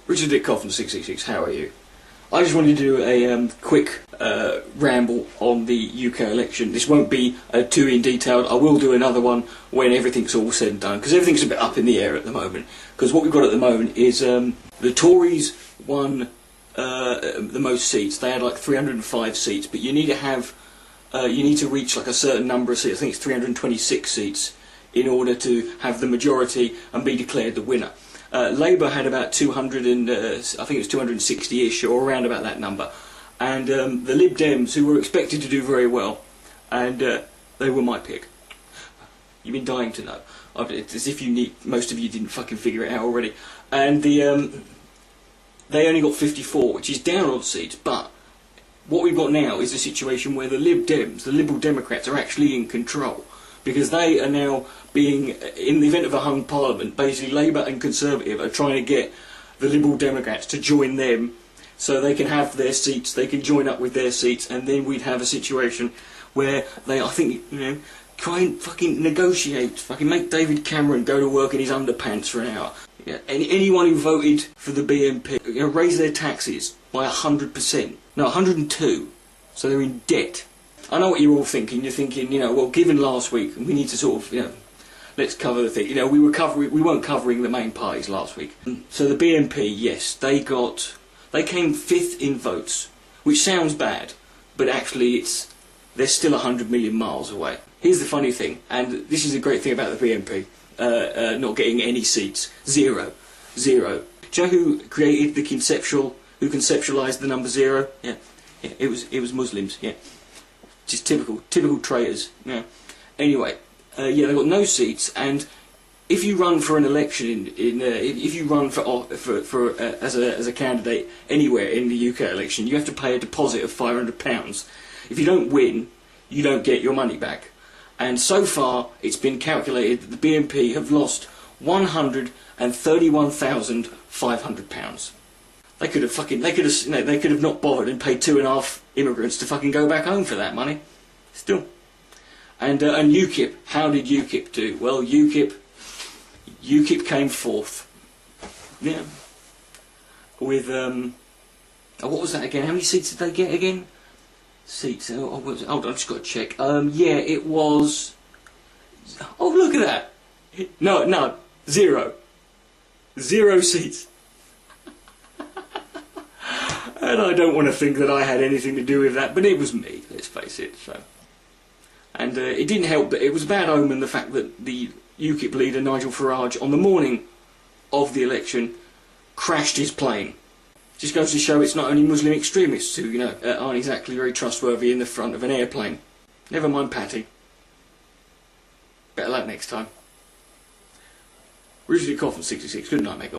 Richard at Coughlan666, how are you? I just wanted to do a quick ramble on the UK election. This won't be too in detail. I will do another one when everything's all said and done, because everything's a bit up in the air at the moment. Because what we've got at the moment is the Tories won the most seats. They had like 305 seats, but you need to have you need to reach like a certain number of seats. I think it's 326 seats in order to have the majority and be declared the winner. Labour had about 200 and I think it was 260-ish, or around about that number, and the Lib Dems, who were expected to do very well, and they were my pick. You've been dying to know. It's as if most of you didn't fucking figure it out already. And they only got 54, which is down on seats, but what we've got now is a situation where the Lib Dems, the Liberal Democrats, are actually in control. Because they are now being, in the event of a hung parliament, basically Labour and Conservative are trying to get the Liberal Democrats to join them so they can have their seats, they can join up with their seats, and then we'd have a situation where they, I think, you know, try and fucking negotiate, fucking make David Cameron go to work in his underpants for an hour. Yeah. Anyone who voted for the BNP, you know, raise their taxes by 100%, no, 102, so they're in debt. I know what you're all thinking. You're thinking, you know, well, given last week, we need to sort of, you know, let's cover the thing. You know, we weren't covering the main parties last week. So the BNP, yes, they came 5th in votes, which sounds bad, but actually they're still 100 million miles away. Here's the funny thing, and this is the great thing about the BNP, not getting any seats. Zero. Do you know who created who conceptualised the number 0? Yeah, it was Muslims, yeah. Just typical traitors. Yeah. Anyway, yeah, they've got no seats, and if you run for an election if you run as a candidate anywhere in the UK election, you have to pay a deposit of £500. If you don't win, you don't get your money back. And so far, it's been calculated that the BNP have lost £131,500. They could have not bothered and paid 2.5 immigrants to fucking go back home for that money. Still. And UKIP, how did UKIP do? Well, UKIP came 4th. Yeah. With what was that again? How many seats did they get again? Seats. Hold on, I've just got to check. Yeah, it was. Oh, look at that. No, 0. 0 seats. And I don't want to think that I had anything to do with that, but it was me, let's face it. So, and it didn't help that it was a bad omen, the fact that the UKIP leader, Nigel Farage, on the morning of the election, crashed his plane. Just goes to show it's not only Muslim extremists who, you know, aren't exactly very trustworthy in the front of an airplane. Never mind Patty. Better luck next time. Richard at Coughlan666, good night, mate.